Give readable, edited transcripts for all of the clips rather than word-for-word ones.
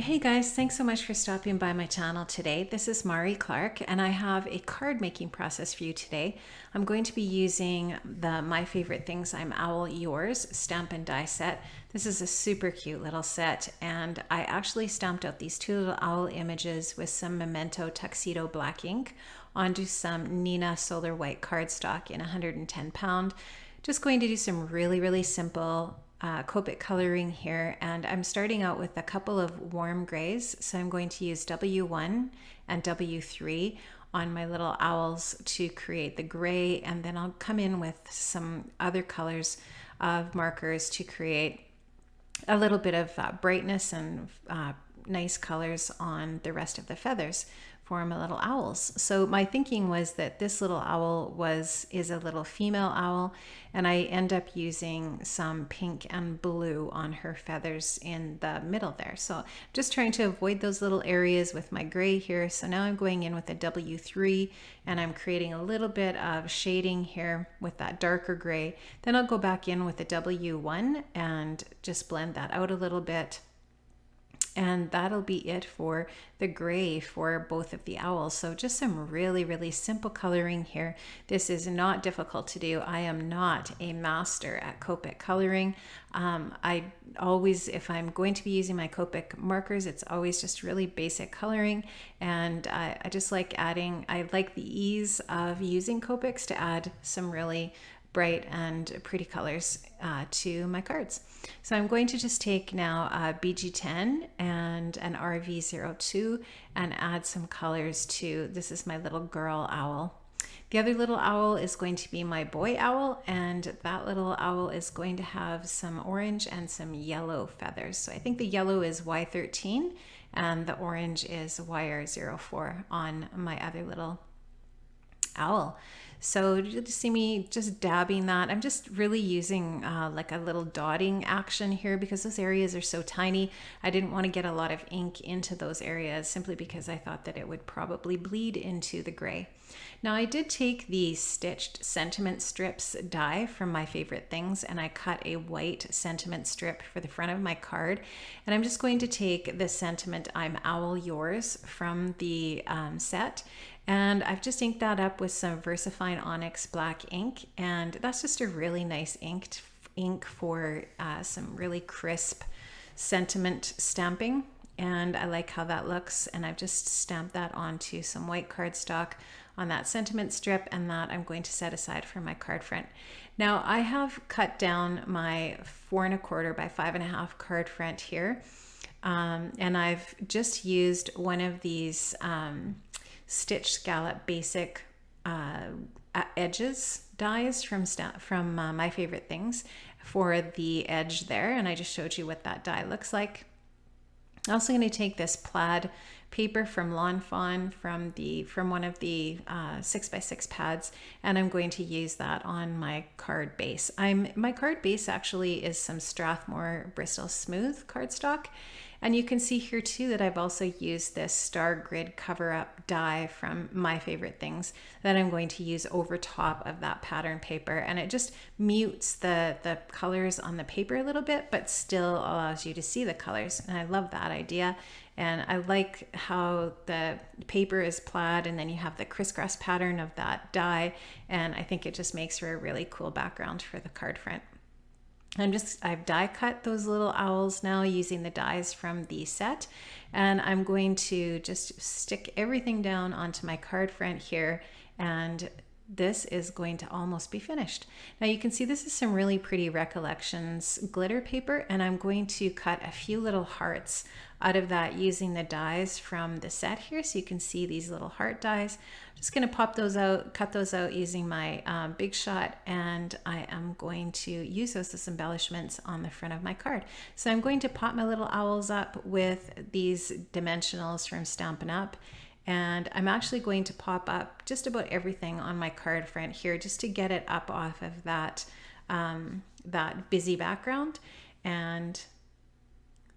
Hey guys, thanks so much for stopping by my channel today. This is Mari Clark and I have a card making process for you today. I'm going to be using the My Favorite Things I'm Owl Yours stamp and die set. This is a super cute little set and I actually stamped out these two little owl images with some Memento Tuxedo black ink onto some Nina Solar White cardstock in 110 pound. Just going to do some really simple Copic coloring here, and I'm starting out with a couple of warm grays. So I'm going to use W1 and W3 on my little owls to create the gray, and then I'll come in with some other colors of markers to create a little bit of brightness and nice colors on the rest of the feathers for my little owls. So my thinking was that this little owl is a little female owl, and I end up using some pink and blue on her feathers in the middle there. So I'm just trying to avoid those little areas with my gray here. So now I'm going in with a W3 and I'm creating a little bit of shading here with that darker gray. Then I'll go back in with a W1 and just blend that out a little bit. And that'll be it for the gray for both of the owls. So just some really simple coloring here. This is not difficult to do. I am not a master at Copic coloring. I always, if I'm going to be using my Copic markers, it's always just really basic coloring. And I just like adding, I like the ease of using Copics to add some really bright and pretty colors to my cards. So I'm going to just take now a BG10 and an RV02 and add some colors to, this is my little girl owl. The other little owl is going to be my boy owl, and that little owl is going to have some orange and some yellow feathers. So I think the yellow is Y13 and the orange is YR04 on my other little owl. So you'll just see me just dabbing that. I'm just really using like a little dotting action here because those areas are so tiny. I didn't want to get a lot of ink into those areas simply because I thought that it would probably bleed into the gray. Now I did take the stitched sentiment strips die from My Favorite Things and I cut a white sentiment strip for the front of my card, and I'm just going to take the sentiment I'm Owl Yours from the set, and I've just inked that up with some VersaFine Onyx black ink, and that's just a really nice ink for some really crisp sentiment stamping, and I like how that looks. And I've just stamped that onto some white cardstock on that sentiment strip, and that I'm going to set aside for my card front. Now I have cut down my 4 1/4 by 5.5 card front here, and I've just used one of these stitch scallop basic edges dies from My Favorite Things for the edge there, and I just showed you what that die looks like. I'm also going to take this plaid paper from Lawn Fawn from one of the 6x6 pads, and I'm going to use that on my card base. My card base actually is some Strathmore Bristol Smooth cardstock, and you can see here too that I've also used this Star Grid cover up die from My Favorite Things that I'm going to use over top of that pattern paper, and it just mutes the colors on the paper a little bit but still allows you to see the colors, and I love that idea. And I like how the paper is plaid and then you have the crisscross pattern of that die, and I think it just makes for a really cool background for the card front. I've die cut those little owls now using the dies from the set, and I'm going to just stick everything down onto my card front here, and this is going to almost be finished. Now you can see this is some really pretty Recollections glitter paper, and I'm going to cut a few little hearts out of that using the dies from the set here. So you can see these little heart dies. I'm just going to pop those out, cut those out using my Big Shot, and I am going to use those as embellishments on the front of my card. So I'm going to pop my little owls up with these dimensionals from Stampin' Up, and I'm actually going to pop up just about everything on my card front here just to get it up off of that that busy background. And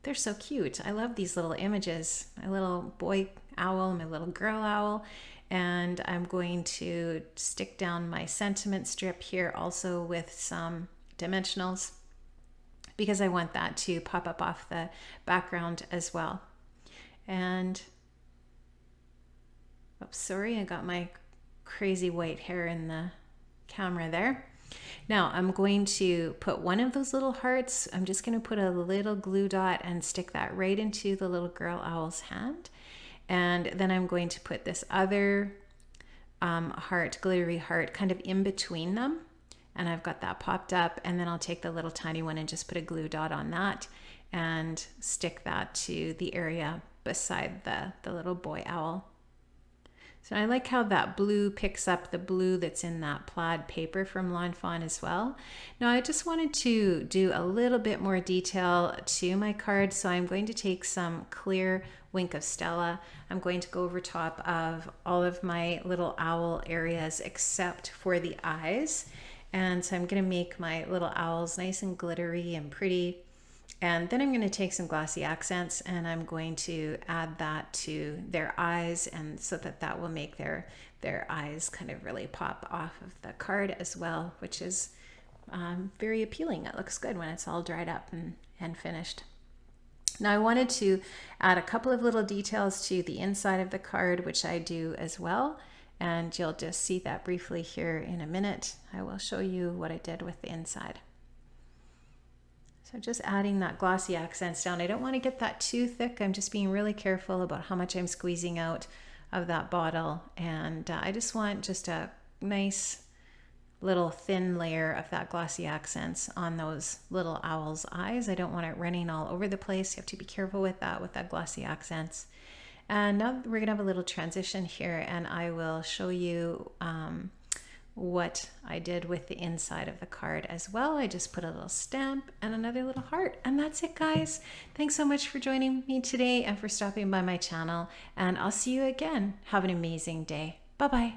they're so cute. I love these little images. My little boy owl, my little girl owl. And I'm going to stick down my sentiment strip here also with some dimensionals because I want that to pop up off the background as well. And, oops, sorry, I got my crazy white hair in the camera there. Now I'm going to put one of those little hearts. I'm just going to put a little glue dot and stick that right into the little girl owl's hand. And then I'm going to put this other heart, glittery heart, kind of in between them. And I've got that popped up, and then I'll take the little tiny one and just put a glue dot on that and stick that to the area beside the little boy owl. So I like how that blue picks up the blue that's in that plaid paper from Lawn Fawn as well. Now I just wanted to do a little bit more detail to my card, so I'm going to take some clear Wink of Stella. I'm going to go over top of all of my little owl areas except for the eyes. And so I'm going to make my little owls nice and glittery and pretty. And then I'm going to take some glossy accents and I'm going to add that to their eyes, and so that will make their eyes kind of really pop off of the card as well, which is very appealing. It looks good when it's all dried up and finished. Now I wanted to add a couple of little details to the inside of the card, which I do as well. And you'll just see that briefly here in a minute. I will show you what I did with the inside. So just adding that glossy accents down. I don't want to get that too thick. I'm just being really careful about how much I'm squeezing out of that bottle. And I just want just a nice little thin layer of that glossy accents on those little owl's eyes. I don't want it running all over the place. You have to be careful with that glossy accents. And now we're gonna have a little transition here, and I will show you what I did with the inside of the card as well. I just put a little stamp and another little heart, and that's it, guys. Thanks so much for joining me today and for stopping by my channel, and I'll see you again. Have an amazing day. Bye-bye.